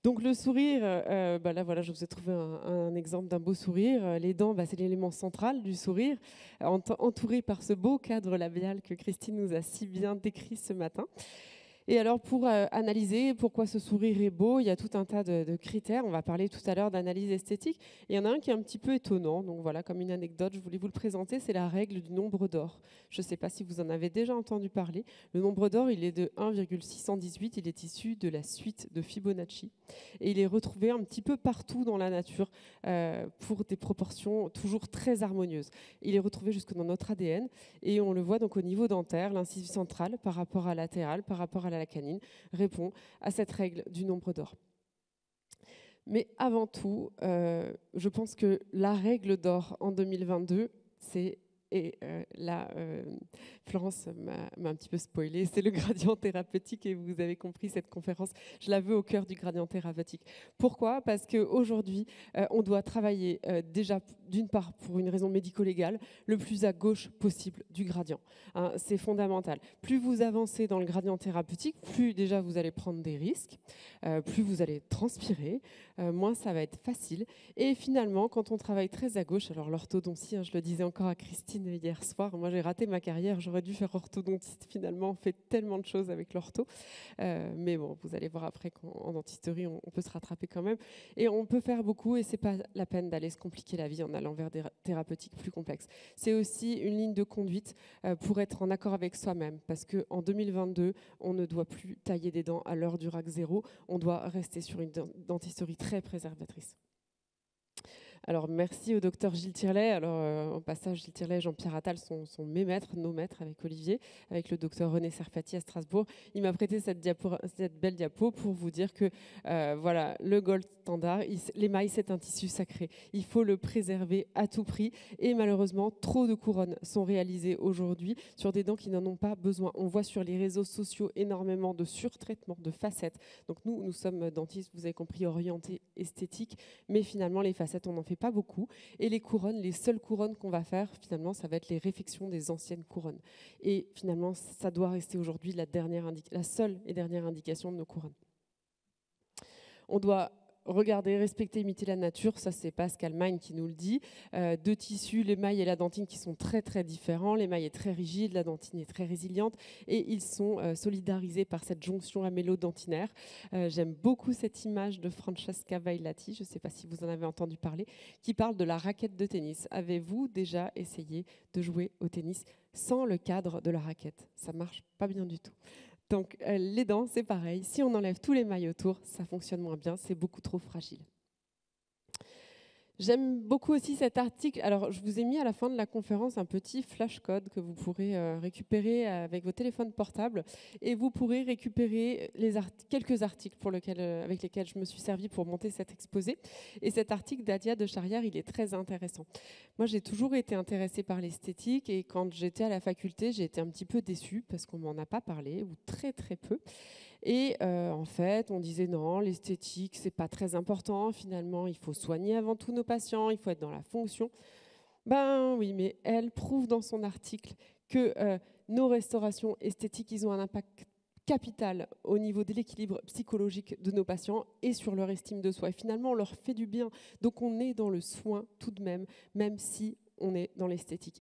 Donc le sourire, là voilà, je vous ai trouvé un exemple d'un beau sourire. Les dents, c'est l'élément central du sourire, entouré par ce beau cadre labial que Christine nous a si bien décrit ce matin. Et alors pour analyser pourquoi ce sourire est beau, il y a tout un tas de critères. On va parler tout à l'heure d'analyse esthétique. Et il y en a un qui est un petit peu étonnant. Donc voilà, comme une anecdote, je voulais vous le présenter. C'est la règle du nombre d'or. Je ne sais pas si vous en avez déjà entendu parler. Le nombre d'or, il est de 1,618. Il est issu de la suite de Fibonacci. Et il est retrouvé un petit peu partout dans la nature pour des proportions toujours très harmonieuses. Il est retrouvé jusque dans notre ADN. Et on le voit donc au niveau dentaire, l'incisive centrale par rapport à latéral, par rapport à la canine, répond à cette règle du nombre d'or. Mais avant tout, je pense que la règle d'or en 2022, c'est, et là, Florence m'a un petit peu spoilé, c'est le gradient thérapeutique, et vous avez compris, cette conférence, je la veux au cœur du gradient thérapeutique. Pourquoi ? Parce qu'aujourd'hui, on doit travailler déjà, d'une part, pour une raison médico-légale, le plus à gauche possible du gradient. Hein, c'est fondamental. Plus vous avancez dans le gradient thérapeutique, plus déjà vous allez prendre des risques, plus vous allez transpirer, moins ça va être facile. Et finalement, quand on travaille très à gauche, alors l'orthodontie, je le disais encore à Christine hier soir, moi j'ai raté ma carrière, j'aurais dû faire orthodontiste, finalement on fait tellement de choses avec l'ortho, mais bon, vous allez voir après qu'en dentisterie on peut se rattraper quand même, et on peut faire beaucoup, et c'est pas la peine d'aller se compliquer la vie en allant vers des thérapeutiques plus complexes. C'est aussi une ligne de conduite pour être en accord avec soi-même, parce qu'en 2022, on ne doit plus tailler des dents à l'heure du RAC 0, on doit rester sur une dentisterie très préservatrice. Alors, merci au docteur Gilles Tirlet. Alors, au passage, Gilles Tirlet et Jean-Pierre Attal sont mes maîtres, nos maîtres avec Olivier, avec le docteur René Serfati à Strasbourg. Il m'a prêté cette belle diapo pour vous dire que, voilà, le gold standard, l'émail, c'est un tissu sacré. Il faut le préserver à tout prix. Et malheureusement, trop de couronnes sont réalisées aujourd'hui sur des dents qui n'en ont pas besoin. On voit sur les réseaux sociaux énormément de surtraitement, de facettes. Donc nous sommes dentistes, vous avez compris, orientés esthétiques, mais finalement, les facettes, on n'en fait pas beaucoup. Et les couronnes, les seules couronnes qu'on va faire, finalement, ça va être les réfections des anciennes couronnes. Et finalement, ça doit rester aujourd'hui la seule et dernière indication de nos couronnes. On doit regarder, respecter, imiter la nature, ça c'est Pascal Magne qui nous le dit. Deux tissus, l'émail et la dentine qui sont très très différents. L'émail est très rigide, la dentine est très résiliente, et ils sont solidarisés par cette jonction amélo-dentinaire. J'aime beaucoup cette image de Francesca Vailati, je ne sais pas si vous en avez entendu parler, qui parle de la raquette de tennis. Avez-vous déjà essayé de jouer au tennis sans le cadre de la raquette? Ça marche pas bien du tout. Donc les dents, c'est pareil. Si on enlève tous les mailles autour, ça fonctionne moins bien, c'est beaucoup trop fragile. J'aime beaucoup aussi cet article. Alors, je vous ai mis à la fin de la conférence un petit flashcode que vous pourrez récupérer avec vos téléphones portables, et vous pourrez récupérer quelques articles avec lesquels je me suis servie pour monter cet exposé. Et cet article d'Adia de Charrière, il est très intéressant. Moi, j'ai toujours été intéressée par l'esthétique, et quand j'étais à la faculté, j'ai été un petit peu déçue parce qu'on m'en a pas parlé, ou très très peu. Et en fait, on disait non, l'esthétique, c'est pas très important. Finalement, il faut soigner avant tout nos patients, il faut être dans la fonction. Ben oui, mais elle prouve dans son article que nos restaurations esthétiques, ils ont un impact capital au niveau de l'équilibre psychologique de nos patients et sur leur estime de soi. Et finalement, on leur fait du bien. Donc, on est dans le soin tout de même, même si on est dans l'esthétique.